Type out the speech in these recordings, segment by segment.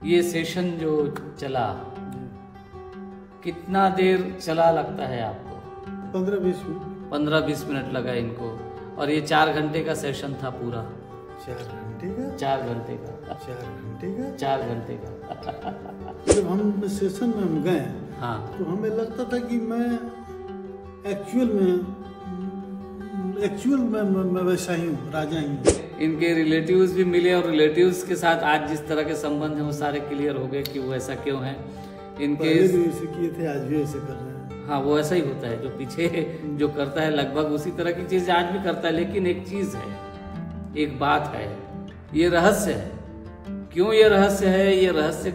ये सेशन जो चला कितना देर चला लगता है आपको? 15-20 मिनट। 15-20 मिनट लगा इनको। और ये 4 घंटे का सेशन था पूरा। 4 घंटे का? 4 घंटे का। 4 घंटे का? 4 घंटे का। जब हम सेशन में हम गए हाँ, तो हमें लगता था कि मैं एक्चुअल में वैसा ही हूँ, राजा ही हूँ। इनके रिलेटिव्स भी मिले और रिलेटिव्स के साथ आज जिस तरह के संबंध हैं वो सारे क्लियर हो गए कि वो ऐसा क्यों है। इनके पहले भी ऐसे किए थे, आज भी ऐसे कर रहे हैं। हाँ, वो ऐसा ही होता है, जो पीछे जो करता है लगभग उसी तरह की चीज़ आज भी करता है। लेकिन एक चीज़ है, एक बात है, ये रहस्य है। क्यों ये रहस्य है, ये रहस्य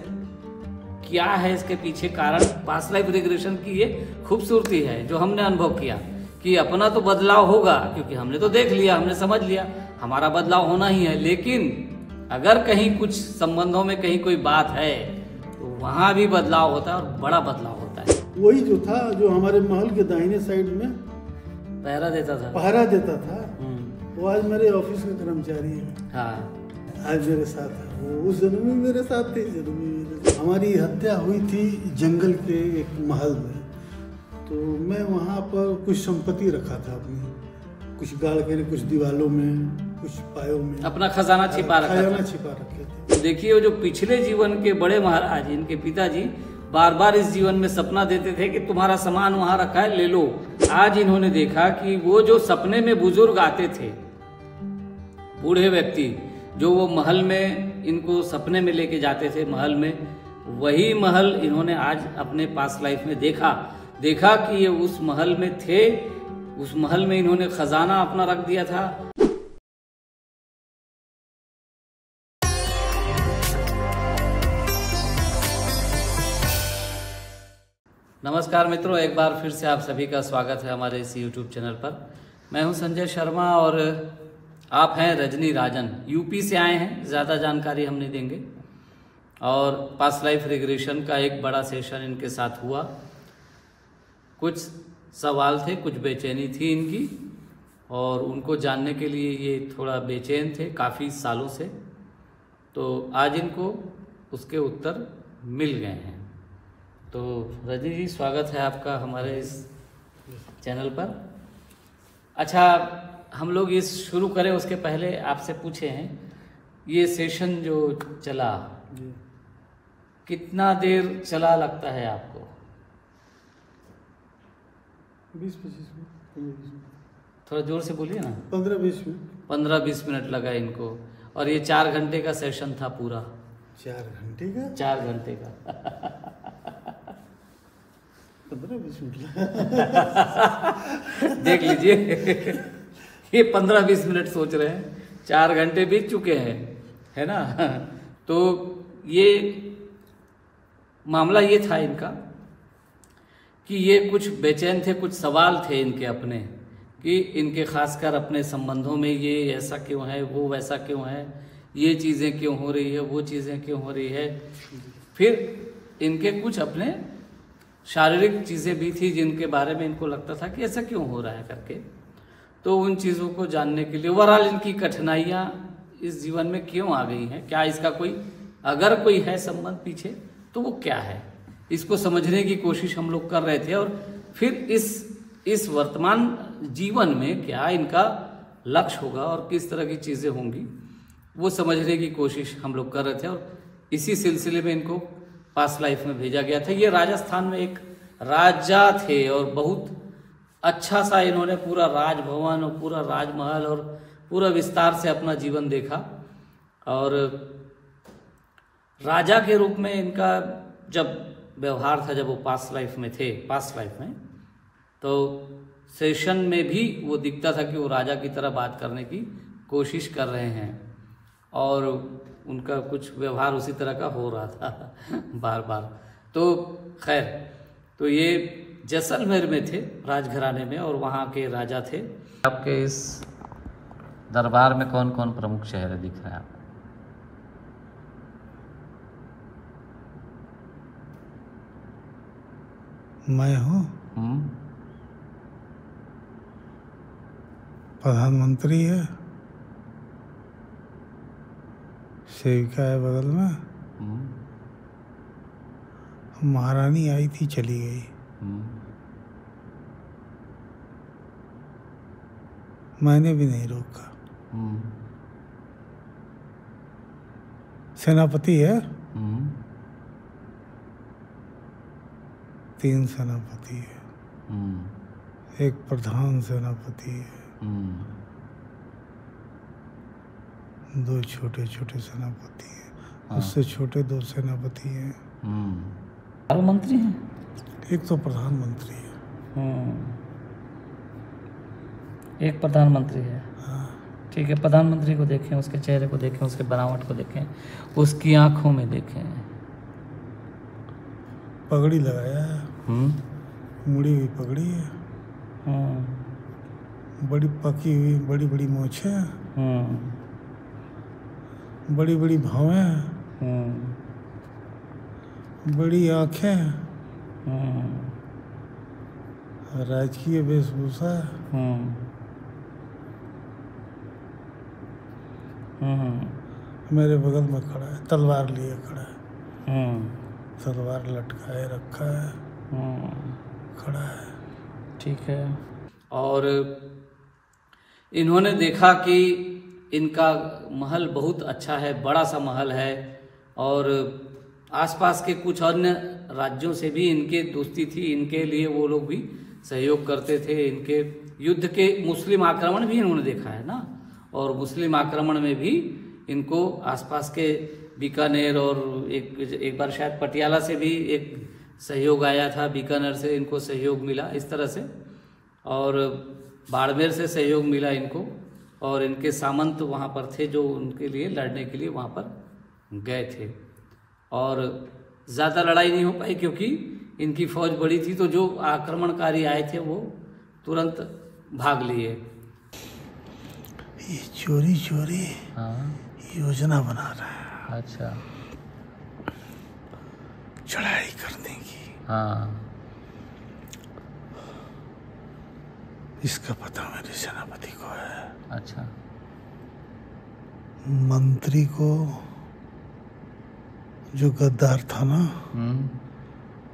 क्या है, इसके पीछे कारण पास्ट लाइफ रिग्रेशन की ये खूबसूरती है जो हमने अनुभव किया कि अपना तो बदलाव होगा, क्योंकि हमने तो देख लिया, हमने समझ लिया हमारा बदलाव होना ही है। लेकिन अगर कहीं कुछ संबंधों में कहीं कोई बात है तो वहाँ भी बदलाव होता है और बड़ा बदलाव होता है। वही जो था, जो हमारे महल के दाहिने साइड में पहरा देता था, था, वो आज मेरे ऑफिस का कर्मचारी है। हाँ, आज मेरे साथ है। वो उस जन्म में मेरे साथ थे, इस जन्म में मेरे साथ। हमारी हत्या हुई थी जंगल के एक महल में। तो मैं वहाँ पर कुछ संपत्ति रखा था अपनी, कुछ गाड़ के, कुछ दीवालों में, कुछ पायों में अपना खजाना छिपा रखा रखे थे। देखिए, वो जो पिछले जीवन के बड़े महाराज, इनके पिताजी बार बार इस जीवन में सपना देते थे कि तुम्हारा सामान वहां रखा है, ले लो। आज इन्होंने देखा कि वो जो सपने में बुजुर्ग आते थे, बूढ़े व्यक्ति जो वो महल में इनको सपने में लेके जाते थे महल में, वही महल इन्होंने आज अपने पास्ट लाइफ में देखा कि ये उस महल में थे। उस महल में इन्होंने खजाना अपना रख दिया था। नमस्कार मित्रों, एक बार फिर से आप सभी का स्वागत है हमारे इस YouTube चैनल पर। मैं हूं संजय शर्मा और आप हैं रजनी राजन। यूपी से आए हैं, ज़्यादा जानकारी हम नहीं देंगे। और पास्ट लाइफ रिग्रेशन का एक बड़ा सेशन इनके साथ हुआ। कुछ सवाल थे, कुछ बेचैनी थी इनकी, और उनको जानने के लिए ये थोड़ा बेचैन थे काफ़ी सालों से। तो आज इनको उसके उत्तर मिल गए हैं। तो रजनी जी, स्वागत है आपका हमारे इस चैनल पर। अच्छा, हम लोग ये शुरू करें उसके पहले आपसे पूछे हैं, ये सेशन जो चला कितना देर चला लगता है आपको? 20-25 मिनट। थोड़ा जोर से बोलिए ना। 15-20 मिनट। 15-20 मिनट लगा इनको। और ये 4 घंटे का सेशन था पूरा। 4 घंटे का? 4 घंटे का। 15-20 मिनट। देख लीजिए, ये 15-20 मिनट सोच रहे हैं, 4 घंटे बीत चुके हैं, है ना। तो ये मामला ये था इनका कि ये कुछ बेचैन थे, कुछ सवाल थे इनके अपने, कि इनके खासकर अपने संबंधों में ये ऐसा क्यों है, वो वैसा क्यों है, ये चीज़ें क्यों हो रही है, वो चीज़ें क्यों हो रही है। फिर इनके कुछ अपने शारीरिक चीज़ें भी थी जिनके बारे में इनको लगता था कि ऐसा क्यों हो रहा है करके। तो उन चीज़ों को जानने के लिए ओवरऑल इनकी कठिनाइयाँ इस जीवन में क्यों आ गई हैं, क्या इसका कोई, अगर कोई है संबंध पीछे तो वो क्या है, इसको समझने की कोशिश हम लोग कर रहे थे। और फिर इस वर्तमान जीवन में क्या इनका लक्ष्य होगा और किस तरह की चीज़ें होंगी, वो समझने की कोशिश हम लोग कर रहे थे। और इसी सिलसिले में इनको पास्ट लाइफ में भेजा गया था। ये राजस्थान में एक राजा थे और बहुत अच्छा सा इन्होंने पूरा राजभवन और पूरा राजमहल और पूरा विस्तार से अपना जीवन देखा। और राजा के रूप में इनका जब व्यवहार था, जब वो पास्ट लाइफ में थे, तो सेशन में भी वो दिखता था कि वो राजा की तरह बात करने की कोशिश कर रहे हैं और उनका कुछ व्यवहार उसी तरह का हो रहा था बार बार। तो खैर, तो ये जैसलमेर में थे, राजघराने में, और वहाँ के राजा थे। आपके इस दरबार में कौन कौन प्रमुख चेहरे दिख रहे हैं आपको? मैं हूँ, प्रधानमंत्री है, सेविका है बगल में, महारानी आई थी, चली गई। मैंने भी नहीं रोका। सेनापति है, 3 सेनापति है, एक प्रधान सेनापति है, 2 छोटे छोटे सेनापति हैं, उससे छोटे 2 सेनापति हैं, मंत्री हैं, एक तो प्रधानमंत्री है। एक प्रधानमंत्री है। हाँ। ठीक है, प्रधानमंत्री को देखें, उसके चेहरे को देखें, उसके बनावट को देखें, उसकी आंखों में देखें। पगड़ी लगाया है, मुड़ी हुई पगड़ी है, बड़ी पकी हुई बड़ी बड़ी मूछें हैं, बड़ी बड़ी भौवें हैं, बड़ी आंखें हैं, राजकीय वेशभूषा है। मेरे बगल में खड़ा है, तलवार लिए खड़ा है, तलवार लटकाए रखा है, खड़ा है। ठीक है। और इन्होंने देखा कि इनका महल बहुत अच्छा है, बड़ा सा महल है, और आसपास के कुछ अन्य राज्यों से भी इनके दोस्ती थी, इनके लिए वो लोग भी सहयोग करते थे। इनके युद्ध के मुस्लिम आक्रमण भी इन्होंने देखा है ना, और मुस्लिम आक्रमण में भी इनको आसपास के बीकानेर और एक बार शायद पटियाला से भी एक सहयोग आया था, बीकानेर से इनको सहयोग मिला इस तरह से, और बाड़मेर से सहयोग मिला इनको, और इनके सामंत वहाँ पर थे जो उनके लिए लड़ने के लिए वहाँ पर गए थे। और ज़्यादा लड़ाई नहीं हो पाई क्योंकि इनकी फौज बड़ी थी, तो जो आक्रमणकारी आए थे वो तुरंत भाग लिए। ये चोरी चोरी योजना बना रहा है। अच्छा, चढ़ाई करने की। हाँ, इसका पता मेरे सेनापति को है। अच्छा, मंत्री को जो गद्दार था ना,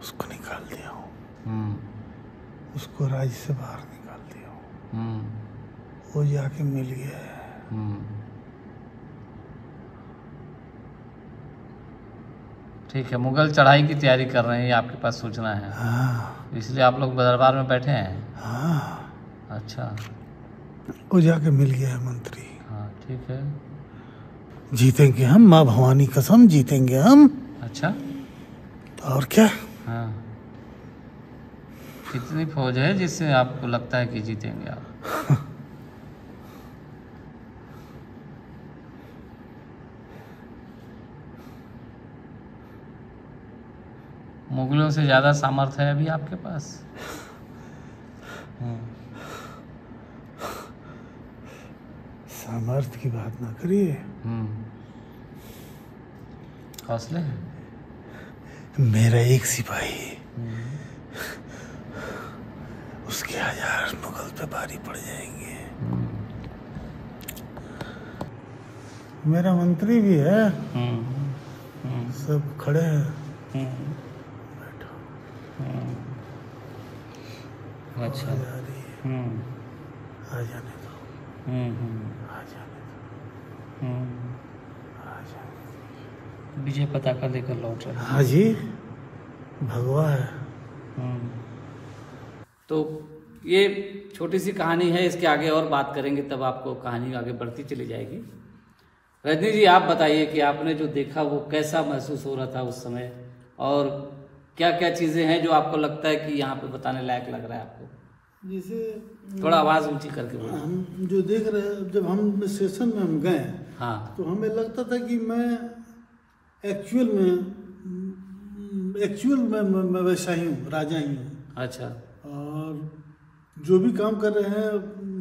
उसको निकाल दिया हूँ, उसको राज्य से बाहर निकाल दिया हूँ, वो जाके मिल गया है। ठीक है, मुगल चढ़ाई की तैयारी कर रहे हैं, ये आपके पास सूचना है। हाँ। इसलिए आप लोग दरबार में बैठे हैं। हाँ। अच्छा, वो जाके मिल गया है मंत्री। हाँ, ठीक है। जीतेंगे हम, माँ भवानी कसम, जीतेंगे हम। अच्छा, तो और क्या। हाँ, कितनी फौज है जिससे आपको लगता है कि जीतेंगे आप? मुगलों से ज्यादा सामर्थ्य है अभी आपके पास? सामर्थ्य की बात ना करिए। हौसले हैं। मेरा एक सिपाही, उसके 1000 मुगल पे भारी पड़ जाएंगे। मेरा मंत्री भी है, सब खड़े हैं। बैठो। अच्छा, आ जाने दो, आ जाने दो, आ जाने दो। विजय पताका लेकर लौट रहे हैं। हाँ जी, भगवा है। तो ये छोटी सी कहानी है, इसके आगे और बात करेंगे, तब आपको कहानी आगे बढ़ती चली जाएगी। रजनी जी, आप बताइए कि आपने जो देखा वो कैसा महसूस हो रहा था उस समय, और क्या क्या चीज़ें हैं जो आपको लगता है कि यहाँ पे बताने लायक लग रहा है आपको? जैसे थोड़ा आवाज़ ऊंची करके बोलो। हम जो देख रहे हैं, जब हम स्टेशन में हम गए, हाँ, तो हमें लगता था कि मैं एक्चुअल में मैं वैसा ही हूँ, राजा ही हूँ। अच्छा, और जो भी काम कर रहे हैं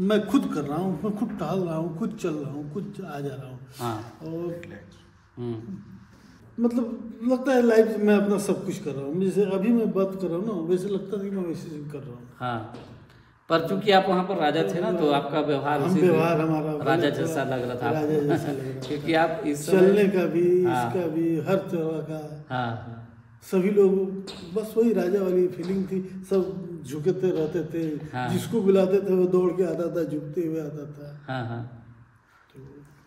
मैं खुद कर रहा हूँ, मैं खुद टहल रहा हूँ, खुद चल रहा हूँ, खुद आ जा रहा हूँ। हाँ, और मतलब लगता है लाइफ में अपना सब कुछ कर रहा हूँ। जैसे अभी मैं बात कर रहा हूँ ना, वैसे लगता था कि मैं वैसे ही कर रहा हूँ। हाँ, पर चूंकि आप वहाँ पर राजा थे ना, तो आपका व्यवहार हमारा राजा जैसा लग रहा था, राजा जैसा लग रहा था। क्योंकि आप इस चलने का भी, इसका भी, हर तरह का। हाँ, सभी लोग बस वही राजा वाली फीलिंग थी, सब झुकते रहते थे। हाँ। जिसको बुलाते थे वो दौड़ के आता था, झुकते हुए आता था। हाँ हाँ। तो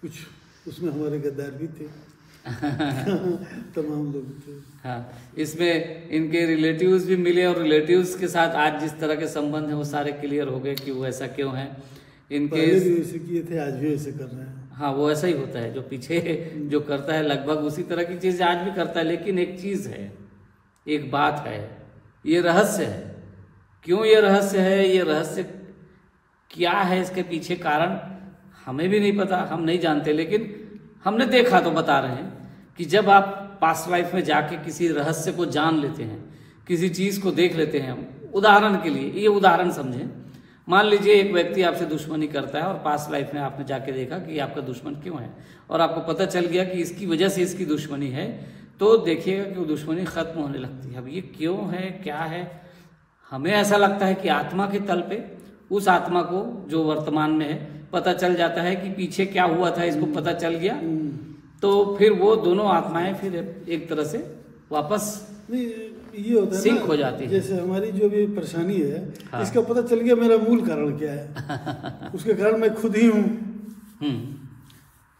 कुछ उसमें हमारे गद्दार भी थे। तमाम लोग थे। हाँ, इसमें इनके रिलेटिव्स भी मिले और रिलेटिव्स के साथ आज जिस तरह के संबंध हैं वो सारे क्लियर हो गए कि वो ऐसा क्यों है। इनके पहले भी वैसे किए थे, आज भी वैसे कर रहे हैं। हाँ, वो ऐसा ही होता है, जो पीछे जो करता है लगभग उसी तरह की चीज़ आज भी करता है। लेकिन एक चीज़ है, एक बात है, ये रहस्य है। क्यों ये रहस्य है, ये रहस्य क्या है, इसके पीछे कारण हमें भी नहीं पता, हम नहीं जानते। लेकिन हमने देखा तो बता रहे हैं कि जब आप पास्ट लाइफ में जाके किसी रहस्य को जान लेते हैं, किसी चीज़ को देख लेते हैं, उदाहरण के लिए ये उदाहरण समझें, मान लीजिए एक व्यक्ति आपसे दुश्मनी करता है और पास्ट लाइफ में आपने जाके देखा कि आपका दुश्मन क्यों है और आपको पता चल गया कि इसकी वजह से इसकी दुश्मनी है, तो देखिएगा कि वो दुश्मनी खत्म होने लगती है। अब ये क्यों है, क्या है, हमें ऐसा लगता है कि आत्मा के तल पे उस आत्मा को जो वर्तमान में है पता चल जाता है कि पीछे क्या हुआ था, इसको पता चल गया, तो फिर वो दोनों आत्माएं फिर एक तरह से वापस नहीं, ये होता है सिंक ना, हो जाती है। जैसे हमारी जो भी परेशानी है, हाँ। इसका पता चल गया मेरा मूल कारण क्या है। उसके कारण मैं खुद ही हूँ।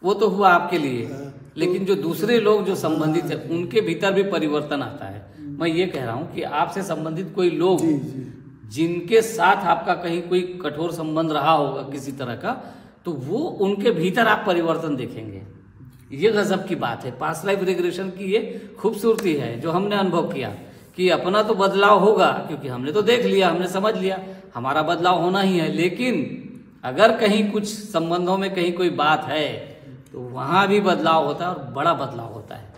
वो तो हुआ आपके लिए, हाँ। लेकिन जो दूसरे लोग जो संबंधित है उनके भीतर भी परिवर्तन आता है। मैं ये कह रहा हूँ कि आपसे संबंधित कोई लोग जी जी। जिनके साथ आपका कहीं कोई कठोर संबंध रहा होगा किसी तरह का, तो वो उनके भीतर आप परिवर्तन देखेंगे। ये गजब की बात है। पास्ट लाइफ रिग्रेशन की ये खूबसूरती है जो हमने अनुभव किया कि अपना तो बदलाव होगा, क्योंकि हमने तो देख लिया, हमने समझ लिया, हमारा बदलाव होना ही है। लेकिन अगर कहीं कुछ संबंधों में कहीं कोई बात है तो वहाँ भी बदलाव होता है और बड़ा बदलाव होता है।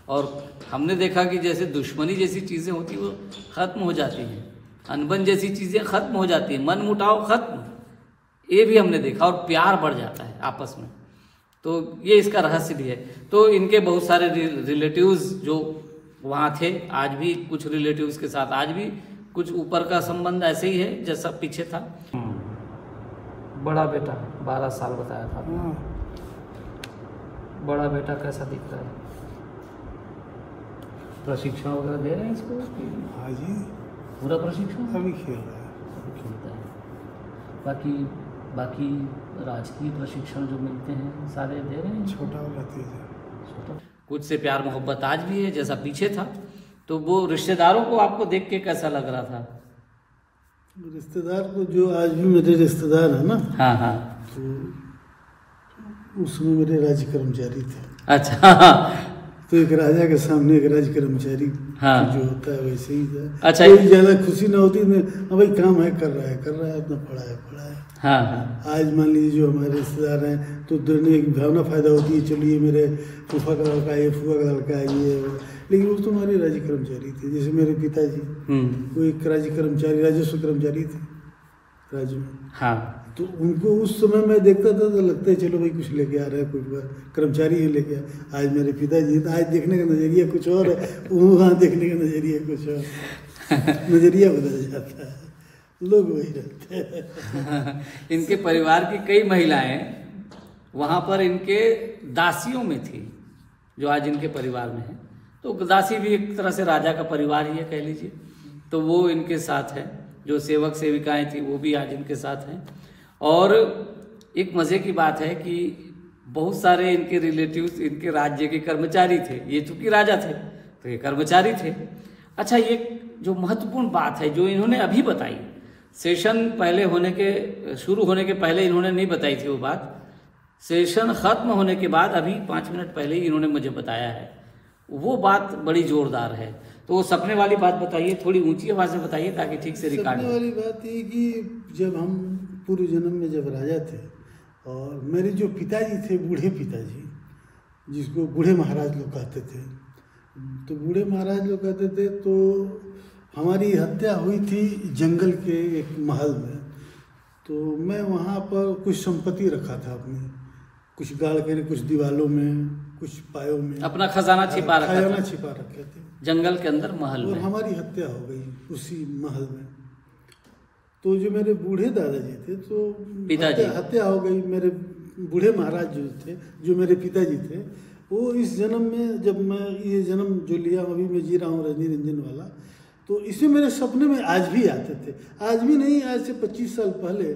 और हमने देखा कि जैसे दुश्मनी जैसी चीज़ें होती वो खत्म हो जाती हैं, अनबन जैसी चीज़ें खत्म हो जाती हैं, मन मुटाव खत्म, ये भी हमने देखा, और प्यार बढ़ जाता है आपस में। तो ये इसका रहस्य भी है। तो इनके बहुत सारे रिलेटिव्स जो वहाँ थे, आज भी कुछ रिलेटिव्स के साथ आज भी कुछ ऊपर का संबंध ऐसे ही है जैसा पीछे था। बड़ा बेटा 12 साल बताया था। बड़ा बेटा कैसा दिख रहा है? प्रशिक्षण वगैरह दे रहे हैं इसको? हाँ जी, पूरा प्रशिक्षण अभी खेल रहा है। अभी खेलता है। बाकी राजकीय प्रशिक्षण जो मिलते हैं सारे दे रहे हैं? छोटा वाला तेज है। छोटा। कुछ से प्यार मोहब्बत आज भी है जैसा पीछे था। तो वो रिश्तेदारों को आपको देख के कैसा लग रहा था? रिश्तेदार को, जो आज भी मेरे रिश्तेदार है ना, हाँ हाँ, तो उसमें मेरे राज्य कर्मचारी थे। अच्छा। तो एक राजा के सामने एक राज्य कर्मचारी हाँ। जो होता है वैसे ही था। अच्छा। कोई ज्यादा खुशी ना होती, हाँ भाई काम है, कर रहा है, अपना पढ़ा है। हाँ हाँ। आज मान लीजिए जो हमारे रिश्तेदार हैं तो देने एक भावना फायदा होती है, चलिए मेरे फूफा का लड़का है, फूफा का लड़का है, ये, लेकिन वो तो हमारे राज्य कर्मचारी थे। जैसे मेरे पिताजी, वो एक राज्य कर्मचारी, राजस्व कर्मचारी थे राज्य में। हाँ। तो उनको उस समय मैं देखता था तो लगता है चलो भाई कुछ लेके आ रहा है, कोई कर्मचारी है लेके। आज मेरे पिताजी, तो आज देखने का नज़रिया कुछ और है, वहाँ देखने का नज़रिया कुछ और, नज़रिया बदल जाता है, लोग वही रहते हैं। इनके परिवार की कई महिलाएं वहाँ पर इनके दासियों में थी जो आज इनके परिवार में है। तो दासी भी एक तरह से राजा का परिवार ही है, कह लीजिए। तो वो इनके साथ है, जो सेवक सेविकाएं थी वो भी आज इनके साथ हैं। और एक मज़े की बात है कि बहुत सारे इनके रिलेटिव्स इनके राज्य के कर्मचारी थे। ये चूँकि राजा थे तो ये कर्मचारी थे। अच्छा, ये जो महत्वपूर्ण बात है जो इन्होंने अभी बताई, सेशन पहले होने के, शुरू होने के पहले इन्होंने नहीं बताई थी वो बात, सेशन ख़त्म होने के बाद अभी 5 मिनट पहले ही इन्होंने मुझे बताया है। वो बात बड़ी ज़ोरदार है। तो वो सपने वाली बात बताइए, थोड़ी ऊंची आवाज़ में बताइए ताकि ठीक से रिकॉर्ड हो। सपने वाली बात ये कि जब हम पूर्व जन्म में जब राजा थे, और मेरे जो पिताजी थे, बूढ़े पिताजी, जिसको बूढ़े महाराज लोग कहते थे, तो बूढ़े महाराज लोग कहते थे, तो हमारी हत्या हुई थी जंगल के एक महल में। तो मैं वहाँ पर कुछ संपत्ति रखा था अपनी, कुछ गाड़ के, कुछ दीवालों में, कुछ पायों में अपना खजाना छिपा रखे थे जंगल के अंदर महल में। और हमारी हत्या हो गई उसी महल में। तो जो मेरे बूढ़े दादाजी थे, तो पिताजी, हत्या हो गई। मेरे बूढ़े महाराज जो थे, जो मेरे पिताजी थे, वो इस जन्म में, जब मैं ये जन्म जो लिया अभी मैं जी रहा हूँ रजनी रंजन वाला, तो इसमें मेरे सपने में आज भी आते थे। आज भी नहीं, आज से 25 साल पहले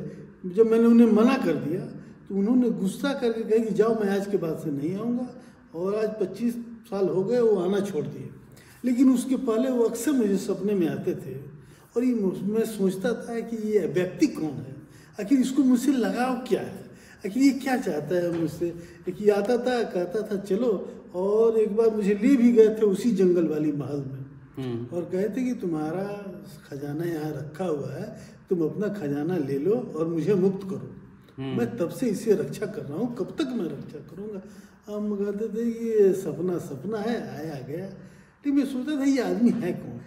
जब मैंने उन्हें मना कर दिया तो उन्होंने गुस्सा करके कहा कि जाओ, मैं आज के बाद से नहीं आऊँगा। और आज 25 साल हो गए वो आना छोड़ दिए, लेकिन उसके पहले वो अक्सर मुझे सपने में आते थे। और ये मैं सोचता था कि ये व्यक्ति कौन है, आखिर इसको मुझसे लगाव क्या है, आखिर ये क्या चाहता है मुझसे। एक ये आता था, कहता था चलो, और एक बार मुझे ले भी गए थे उसी जंगल वाली महल में, और कहते कि तुम्हारा खजाना यहाँ रखा हुआ है, तुम अपना खजाना ले लो और मुझे मुक्त करो। मैं तब से इसे रक्षा कर रहा हूँ, कब तक मैं रक्षा करूँगा। हम कहते थे ये सपना सपना है, आया गया। लेकिन मैं सोचता था ये आदमी है कौन,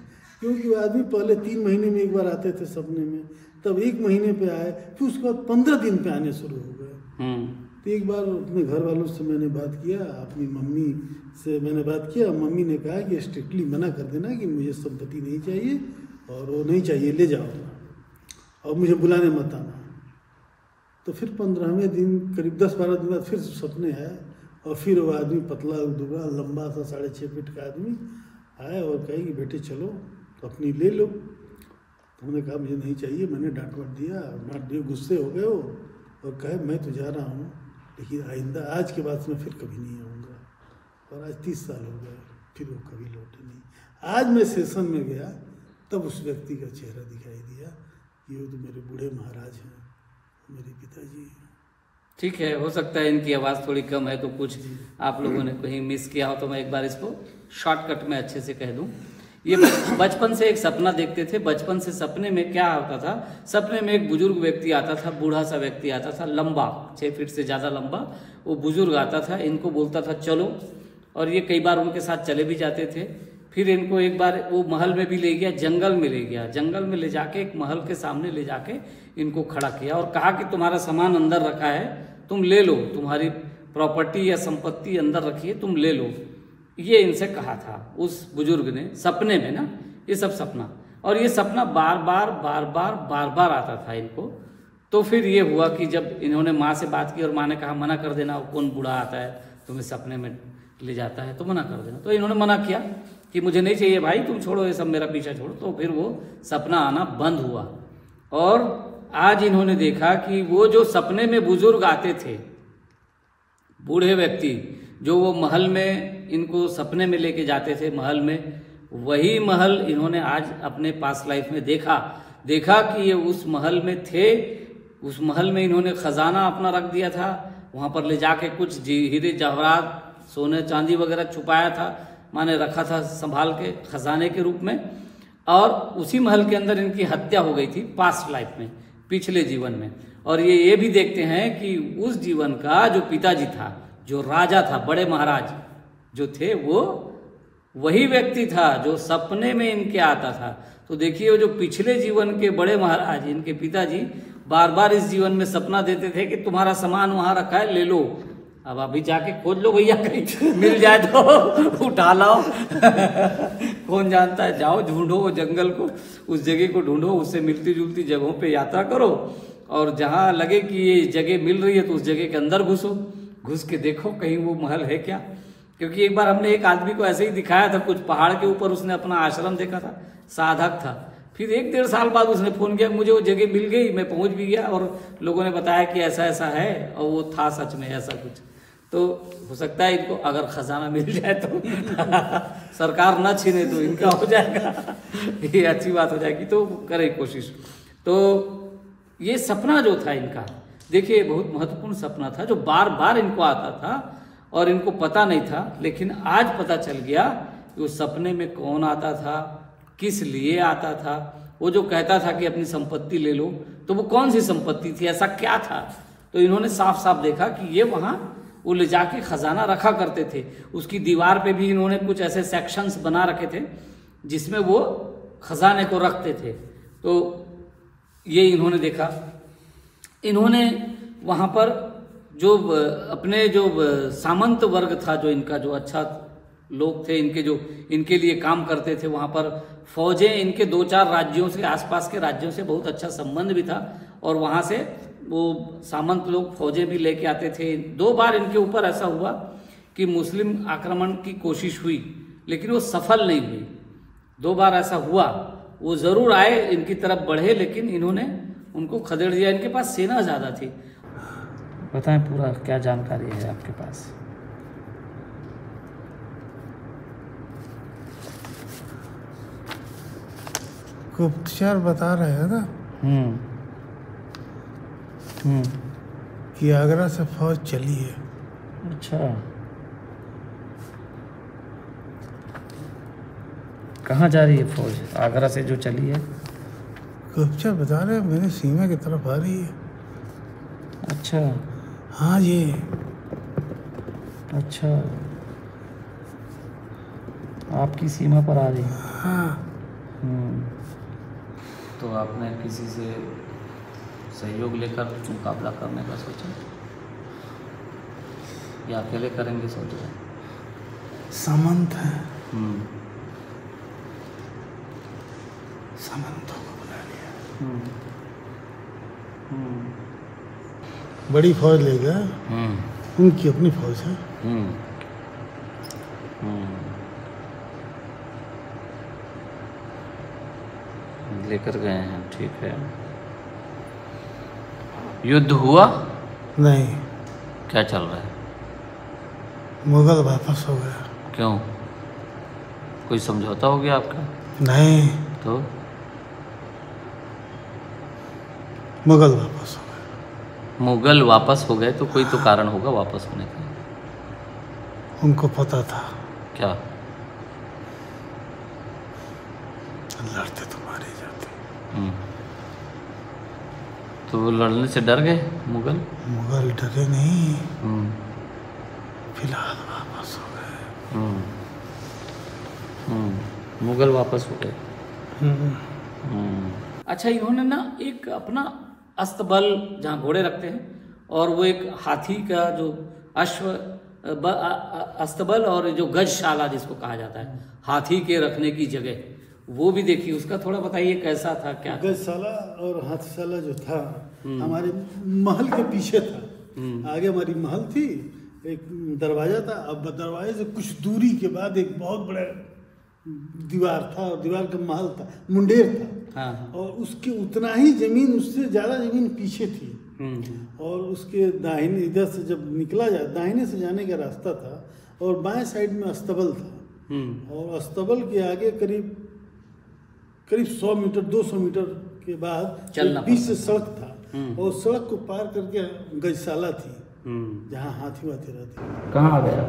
क्योंकि वो आदमी पहले 3 महीने में एक बार आते थे सपने में, तब 1 महीने पे आए, फिर उसके बाद 15 दिन पे आने शुरू हो गए। तो एक बार अपने घर वालों से मैंने बात किया, अपनी मम्मी से मैंने बात किया। मम्मी ने कहा कि स्ट्रिक्टली मना कर देना कि मुझे संपत्ति नहीं चाहिए, और वो नहीं चाहिए ले जाओ, और मुझे बुलाने मत आना। तो फिर 15वें दिन, करीब 10-12 दिन बाद फिर सपने आए, और फिर वो आदमी पतला दुबला लंबा सा 6.5 फीट का आदमी आया और कहे कि बेटे चलो तो अपनी ले लो। तो हमने कहा मुझे नहीं चाहिए, मैंने डांट दिया, गुस्से हो गए वो, और कहे मैं तो जा रहा हूँ, लेकिन आइंदा आज के बाद मैं फिर कभी नहीं आऊँगा। और आज 30 साल हो गए, फिर वो कभी लौटे नहीं। आज मैं सेशन में गया, तब उस व्यक्ति का चेहरा दिखाई दिया। ये तो मेरे बूढ़े महाराज हैं, मेरे पिताजी हैं। ठीक है, हो सकता है इनकी आवाज़ थोड़ी कम है, तो कुछ आप लोगों ने कहीं मिस किया हो, तो मैं एक बार इसको शॉर्टकट में अच्छे से कह दूं। ये बचपन से एक सपना देखते थे। बचपन से सपने में क्या होता था, सपने में एक बुजुर्ग व्यक्ति आता था, बूढ़ा सा व्यक्ति आता था, लंबा, 6 फीट से ज़्यादा लंबा। वो बुजुर्ग आता था, इनको बोलता था चलो, और ये कई बार उनके साथ चले भी जाते थे। फिर इनको एक बार वो महल में भी ले गया, जंगल में ले गया। जंगल में ले जाके एक महल के सामने ले जाके इनको खड़ा किया और कहा कि तुम्हारा सामान अंदर रखा है, तुम ले लो, तुम्हारी प्रॉपर्टी या संपत्ति अंदर रखी है, तुम ले लो। ये इनसे कहा था उस बुजुर्ग ने, सपने में ना, ये सब सपना। और ये सपना बार बार आता था इनको। तो फिर ये हुआ कि जब इन्होंने माँ से बात की और माँ ने कहा मना कर देना, कौन बूढ़ा आता है तुम्हें सपने में ले जाता है, तो मना कर देना। तो इन्होंने मना किया कि मुझे नहीं चाहिए भाई, तुम छोड़ो ये सब, मेरा पीछा छोड़ो। तो फिर वो सपना आना बंद हुआ। और आज इन्होंने देखा कि वो जो सपने में बुजुर्ग आते थे, बूढ़े व्यक्ति, जो वो महल में इनको सपने में लेके जाते थे महल में, वही महल इन्होंने आज अपने पास्ट लाइफ में देखा कि ये उस महल में थे। उस महल में इन्होंने खजाना अपना रख दिया था, वहाँ पर ले जाके कुछ हीरे जवाहरात, सोने चांदी वगैरह छुपाया था, माने रखा था संभाल के खजाने के रूप में। और उसी महल के अंदर इनकी हत्या हो गई थी पास्ट लाइफ में, पिछले जीवन में। और ये भी देखते हैं कि उस जीवन का जो पिताजी था, जो राजा था, बड़े महाराज जो थे, वो वही व्यक्ति था जो सपने में इनके आता था। तो देखिए वो जो पिछले जीवन के बड़े महाराज, इनके पिताजी, बार बार इस जीवन में सपना देते थे कि तुम्हारा सामान वहाँ रखा है, ले लो। अब अभी जाके खोज लो भैया, कहीं मिल जाए तो उठा लाओ। कौन जानता है, जाओ ढूंढो वो जंगल को, उस जगह को ढूंढो, उससे मिलती जुलती जगहों पे यात्रा करो, और जहाँ लगे कि ये जगह मिल रही है तो उस जगह के अंदर घुस के देखो कहीं वो महल है क्या। क्योंकि एक बार हमने एक आदमी को ऐसे ही दिखाया था, कुछ पहाड़ के ऊपर उसने अपना आश्रम देखा था, साधक था। फिर 1-1.5 साल बाद उसने फ़ोन किया, मुझे वो जगह मिल गई, मैं पहुंच भी गया, और लोगों ने बताया कि ऐसा ऐसा है, और वो था सच में ऐसा कुछ। तो हो सकता है इनको अगर खजाना मिल जाए तो सरकार ना छीने तो इनका हो जाएगा, ये अच्छी बात हो जाएगी। तो करें कोशिश। तो ये सपना जो था इनका, देखिए बहुत महत्वपूर्ण सपना था, जो बार बार इनको आता था और इनको पता नहीं था। लेकिन आज पता चल गया कि उस सपने में कौन आता था, किस लिए आता था। वो जो कहता था कि अपनी संपत्ति ले लो, तो वो कौन सी संपत्ति थी, ऐसा क्या था। तो इन्होंने साफ साफ देखा कि ये वहाँ वो ले जाके खजाना रखा करते थे। उसकी दीवार पे भी इन्होंने कुछ ऐसे सेक्शंस बना रखे थे जिसमें वो खजाने को रखते थे। तो ये इन्होंने देखा। इन्होंने वहाँ पर जो अपने जो सामंत वर्ग था, जो इनका जो अच्छा लोग थे, इनके जो इनके लिए काम करते थे, वहाँ पर फौजें इनके 2-4 राज्यों से, आसपास के राज्यों से बहुत अच्छा संबंध भी था, और वहाँ से वो सामंत लोग फौजें भी लेके आते थे। 2 बार इनके ऊपर ऐसा हुआ कि मुस्लिम आक्रमण की कोशिश हुई, लेकिन वो सफल नहीं हुई। 2 बार ऐसा हुआ, वो ज़रूर आए, इनकी तरफ बढ़े, लेकिन इन्होंने उनको खदेड़ दिया। इनके पास सेना ज़्यादा थी। बताएं पूरा क्या जानकारी है आपके पास। गुप्तचर बता रहे हैं ना कि आगरा से फौज चली है। अच्छा, कहाँ जा रही है फौज आगरा से जो चली है? गुप्तचर बता रहे हैं मेरी सीमा की तरफ आ रही है। अच्छा। हाँ जी। अच्छा, आपकी सीमा पर आ रही है। हाँ। तो आपने किसी से सहयोग लेकर मुकाबला करने का सोचा या अकेले करेंगे सोच रहे? सामंत है, सामंतों को बुला लिया। बड़ी फौज ले गया, उनकी अपनी फौज है। लेकर गए हैं, ठीक है। युद्ध हुआ? नहीं। क्या चल रहा है? मुगल वापस हो गया। क्यों? कोई समझौता हो गया आपका? नहीं। तो मुगल वापस हो गए। मुगल वापस हो गए तो कोई तो कारण होगा वापस होने का। उनको पता था। क्या? लड़ते तो मारे जाते। तो वो लड़ने से डर गए मुगल? मुगल डरे नहीं, फिलहाल वापस हो गए। मुगल वापस हो गए। अच्छा, इन्होंने ना एक अपना अस्तबल जहाँ घोड़े रखते हैं, और वो एक हाथी का जो अस्तबल और जो गजशाला जिसको कहा जाता है, हाथी के रखने की जगह, वो भी देखी। उसका थोड़ा बताइए कैसा था, क्या? गजशाला और हाथीशाला जो था हमारे महल के पीछे था। आगे हमारी महल थी, एक दरवाजा था। अब दरवाजे से कुछ दूरी के बाद एक बहुत बड़ा दीवार था, और दीवार का महल था, मुंडेर था। हाँ। और उसके उतना ही जमीन, उससे ज्यादा जमीन पीछे थी। और उसके दाहिने, इधर से जब निकला जाए, दाहिने से जाने का रास्ता था, और बाएं साइड में अस्तबल था। और अस्तबल के आगे करीब 100 मीटर 200 मीटर के बाद बीच से सड़क था, और सड़क को पार करके गजशाला थी, जहाँ हाथी वाथी रहते। कहाँ आ गया?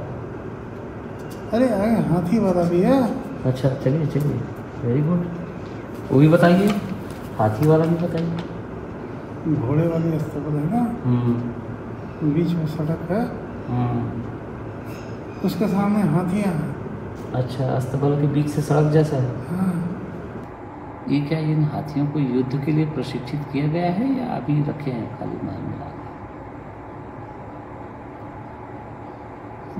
अरे आगे हाथी वाला भी है। अच्छा, चलिए चलिए, वेरी गुड। वो भी बताइए, हाथी वाला भी बताइए। घोड़े वाली अस्तबल है ना, बीच में सड़क है, उसके सामने हाथियाँ हैं। अच्छा, अस्तबल के बीच से सड़क जैसा है। हाँ। ये क्या इन हाथियों को युद्ध के लिए प्रशिक्षित किया गया है या अभी रखे हैं खाली महल में लाके?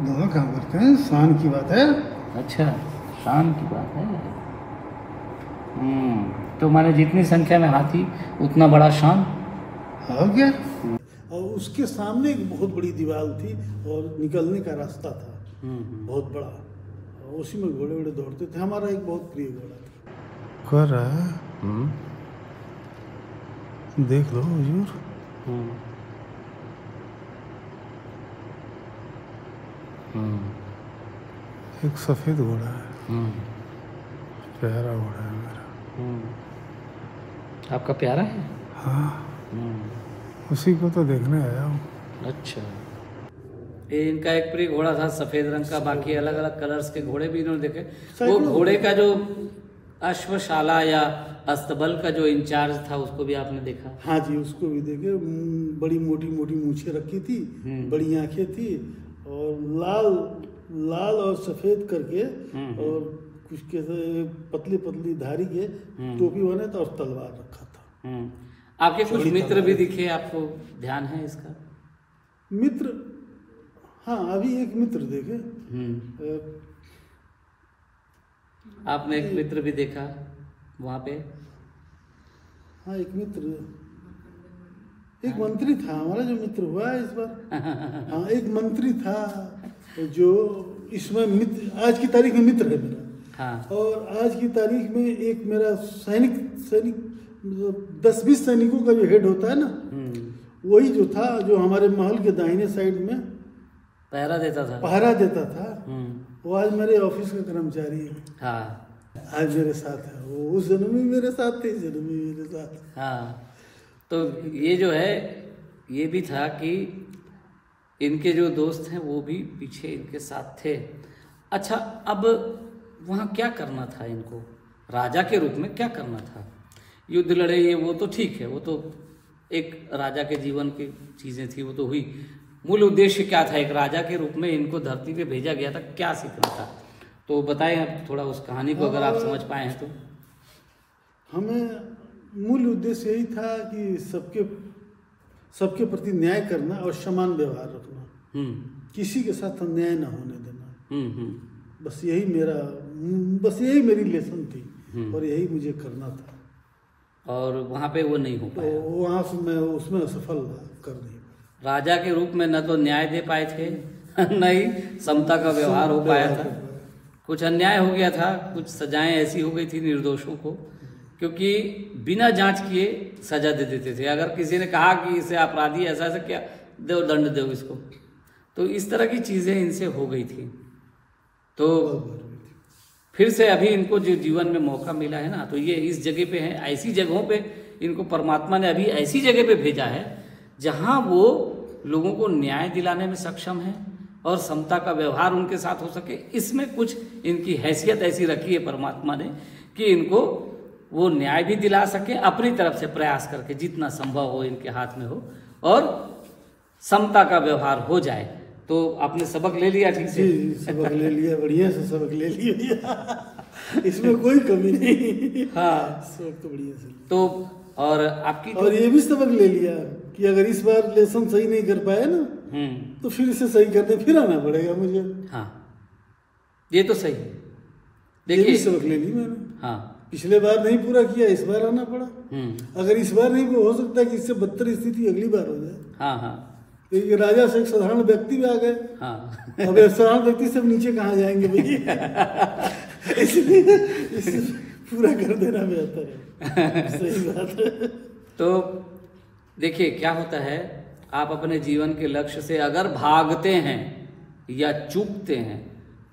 दोनों काम करते हैं, शान की बात है। अच्छा, शान की बात है। तो माने जितनी संख्या में हाथी उतना बड़ा शान हो गया। और उसके सामने एक बहुत बड़ी दीवार थी, और निकलने का रास्ता था बहुत बड़ा, और उसी में घोड़े वोड़े दौड़ते थे। हमारा एक बहुत प्रिय घोड़ा था। कर रहा है, देख लो हुजूर। एक सफेद घोड़ा है, प्यारा घोड़ा है मेरा। आपका प्यारा है? हाँ, उसी को तो देखने आया हूँ। अच्छा, ये इनका एक प्रिय घोड़ा था सफेद रंग का, बाकी अलग अलग कलर्स के घोड़े भी इन्होंने देखे। वो घोड़े का जो अश्वशाला या अस्तबल का जो इंचार्ज था, उसको भी आपने देखा? हाँ जी, उसको भी देखे। बड़ी मोटी मोटी मूछें रखी थी, बड़ी आंखें थी, और लाल और सफेद करके, और कुछ कैसे पतली पतली धारी के टोपी बने था, और तलवार रखा था। आपके कुछ मित्र भी दिखे, आपको ध्यान है इसका? मित्र? हाँ, अभी एक मित्र देखे। आपने एक मित्र भी देखा वहाँ पे? हाँ, एक मित्र, एक मंत्री था हमारा जो मित्र हुआ है इस बार। हाँ, एक मंत्री था। जो इसमें मित्र, आज की तारीख में मित्र है मेरा। हाँ। और आज की तारीख में एक मेरा सैनिक 10-20 सैनिकों का जो हेड होता है ना, वही जो था, जो हमारे महल के दाहिने साइड में पहरा देता था, वो आज मेरे ऑफिस का कर्मचारी है। हाँ। आज मेरे साथ है वो, उस जन्म में मेरे साथ थे, इस जन्म में मेरे साथ। हाँ। तो ये जो है, ये भी था कि इनके जो दोस्त हैं वो भी पीछे इनके साथ थे। अच्छा, अब वहाँ क्या करना था इनको, राजा के रूप में क्या करना था? युद्ध लड़े, ये वो तो ठीक है, वो तो एक राजा के जीवन की चीज़ें थी, वो तो हुई। मूल उद्देश्य क्या था? एक राजा के रूप में इनको धरती पे भेजा गया था, क्या सीखना था? तो बताएं आप थोड़ा उस कहानी को, अगर आप समझ पाए हैं तो। हमें मूल उद्देश्य यही था कि सबके प्रति न्याय करना और समान व्यवहार रखना, किसी के साथ अन्याय न होने देना। बस यही मेरी लेसन थी और यही मुझे करना था। और वहाँ पे वो नहीं हो पाया, तो वहाँ से मैं उसमें असफल कर नहीं पाया। राजा के रूप में न तो न्याय दे पाए थे न ही समता का व्यवहार हो पाया था। कुछ अन्याय हो गया था, कुछ सजाएं ऐसी हो गई थी निर्दोषों को, क्योंकि बिना जांच किए सजा दे देते थे। अगर किसी ने कहा कि इसे अपराधी ऐसा ऐसा क्या, दो दंड दो इसको, तो इस तरह की चीज़ें इनसे हो गई थी। तो फिर से अभी इनको जो जीवन में मौका मिला है ना, तो ये इस जगह पे हैं, ऐसी जगहों पे इनको परमात्मा ने अभी ऐसी जगह पे भेजा है जहाँ वो लोगों को न्याय दिलाने में सक्षम है और समता का व्यवहार उनके साथ हो सके। इसमें कुछ इनकी हैसियत ऐसी रखी है परमात्मा ने कि इनको वो न्याय भी दिला सके, अपनी तरफ से प्रयास करके जितना संभव हो इनके हाथ में हो, और समता का व्यवहार हो जाए। तो आपने सबक ले लिया ठीक से? सबक ले लिया, बढ़िया से सबक ले लिया, इसमें कोई कमी नहीं। हाँ, सबक तो बढ़िया से। तो और आपकी और ये भी सबक ले लिया कि अगर इस बार लेसन सही नहीं कर पाए ना, तो फिर इसे सही करने फिर आना पड़ेगा मुझे। हाँ, ये तो सही है। देखिए, सबक ले ली मैंने। हाँ, पिछले बार नहीं पूरा किया, इस बार आना पड़ा। अगर इस बार नहीं, हो सकता है कि इससे बदतर स्थिति अगली बार हो जाए। हाँ हाँ, तो राजा से एक साधारण व्यक्ति भी आ गए। हाँ, अब साधारण व्यक्ति से नीचे कहाँ जाएंगे भैया, इसलिए इसे पूरा कर देना बेहतर है। सही बात है। तो देखिए क्या होता है, आप अपने जीवन के लक्ष्य से अगर भागते हैं या चूकते हैं,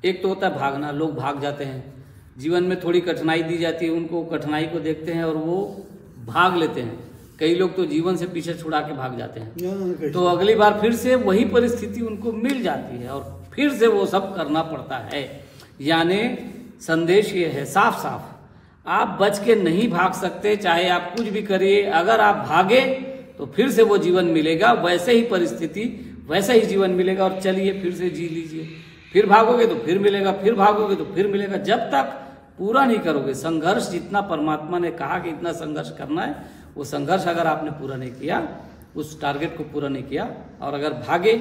एक तो होता है भागना, लोग भाग जाते हैं, जीवन में थोड़ी कठिनाई दी जाती है उनको, कठिनाई को देखते हैं और वो भाग लेते हैं। कई लोग तो जीवन से पीछे छुड़ा के भाग जाते हैं, तो अगली बार फिर से वही परिस्थिति उनको मिल जाती है और फिर से वो सब करना पड़ता है। यानी संदेश ये है साफ साफ, आप बच के नहीं भाग सकते, चाहे आप कुछ भी करिए। अगर आप भागे तो फिर से वो जीवन मिलेगा, वैसे ही परिस्थिति, वैसा ही जीवन मिलेगा। और चलिए फिर से जी लीजिए, फिर भागोगे तो फिर मिलेगा, फिर भागोगे तो फिर मिलेगा। जब तक पूरा नहीं करोगे संघर्ष, जितना परमात्मा ने कहा कि इतना संघर्ष करना है, वो संघर्ष अगर आपने पूरा नहीं किया, उस टारगेट को पूरा नहीं किया, और अगर भागे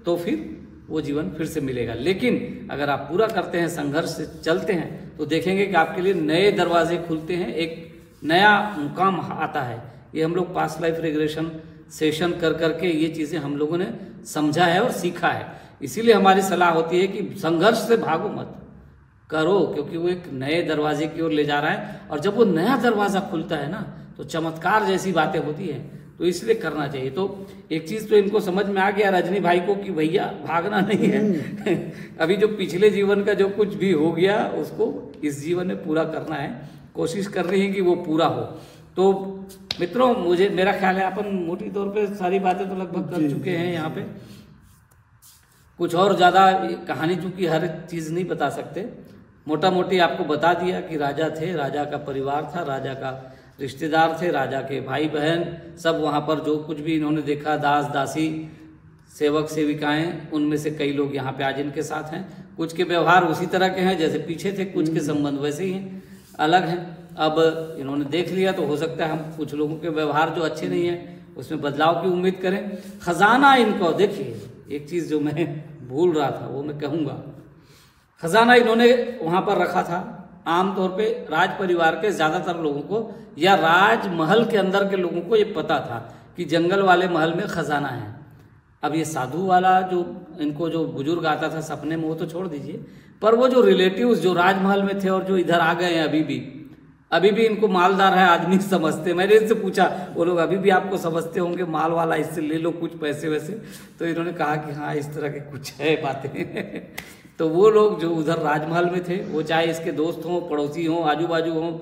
तो फिर वो जीवन फिर से मिलेगा। लेकिन अगर आप पूरा करते हैं, संघर्ष से चलते हैं, तो देखेंगे कि आपके लिए नए दरवाजे खुलते हैं, एक नया मुकाम आता है। ये हम लोग पास्ट लाइफ रिग्रेशन सेशन कर करके ये चीज़ें हम लोगों ने समझा है और सीखा है। इसीलिए हमारी सलाह होती है कि संघर्ष से भागो मत, करो, क्योंकि वो एक नए दरवाजे की ओर ले जा रहा है। और जब वो नया दरवाज़ा खुलता है ना, तो चमत्कार जैसी बातें होती हैं, तो इसलिए करना चाहिए। तो एक चीज़ तो इनको समझ में आ गया रजनी भाई को कि भैया भागना नहीं है अभी जो पिछले जीवन का जो कुछ भी हो गया उसको इस जीवन में पूरा करना है, कोशिश कर रही है कि वो पूरा हो। तो मित्रों, मेरा ख्याल है अपन मोटी तौर पे सारी बातें तो लगभग कर चुके हैं। यहाँ पे कुछ और ज़्यादा कहानी, चूँकि हर चीज़ नहीं बता सकते, मोटा मोटी आपको बता दिया कि राजा थे, राजा का परिवार था, राजा का रिश्तेदार थे, राजा के भाई बहन सब वहाँ पर जो कुछ भी इन्होंने देखा, दास दासी, सेवक सेविकाएं, उनमें से कई लोग यहाँ पे आज इनके साथ हैं। कुछ के व्यवहार उसी तरह के हैं जैसे पीछे थे, कुछ के संबंध वैसे ही हैं, अलग हैं। अब इन्होंने देख लिया तो हो सकता है हम कुछ लोगों के व्यवहार जो अच्छे नहीं हैं उसमें बदलाव की उम्मीद करें। खजाना इनको देखिए, एक चीज़ जो मैं भूल रहा था वो मैं कहूँगा, खजाना इन्होंने वहाँ पर रखा था। आमतौर पे राज परिवार के ज़्यादातर लोगों को या राजमहल के अंदर के लोगों को ये पता था कि जंगल वाले महल में खजाना है। अब ये साधु वाला जो इनको जो बुजुर्ग आता था सपने में वो तो छोड़ दीजिए, पर वो जो रिलेटिव्स जो राजमहल में थे और जो इधर आ गए हैं अभी भी इनको मालदार है आदमी समझते। मैंने इनसे पूछा, वो लोग अभी भी आपको समझते होंगे माल वाला, इससे ले लो कुछ पैसे वैसे। तो इन्होंने कहा कि हाँ इस तरह के कुछ है बातें। तो वो लोग जो उधर राजमहल में थे, वो चाहे इसके दोस्त हों, पड़ोसी हों, आजू बाजू हों,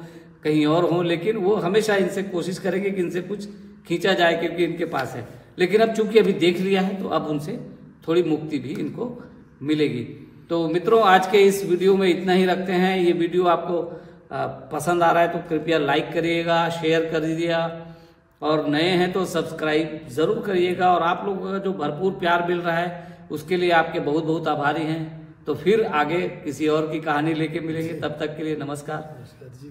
कहीं और हों, लेकिन वो हमेशा इनसे कोशिश करेंगे कि इनसे कुछ खींचा जाए क्योंकि इनके पास है। लेकिन अब चूंकि अभी देख लिया है तो अब उनसे थोड़ी मुक्ति भी इनको मिलेगी। तो मित्रों, आज के इस वीडियो में इतना ही रखते हैं। ये वीडियो आपको पसंद आ रहा है तो कृपया लाइक करिएगा, शेयर कर दीजिएगा, और नए हैं तो सब्सक्राइब ज़रूर करिएगा। और आप लोगों का जो भरपूर प्यार मिल रहा है उसके लिए आपके बहुत बहुत आभारी हैं। तो फिर आगे किसी और की कहानी लेके मिलेंगे, तब तक के लिए नमस्कार। नमस्कार जी।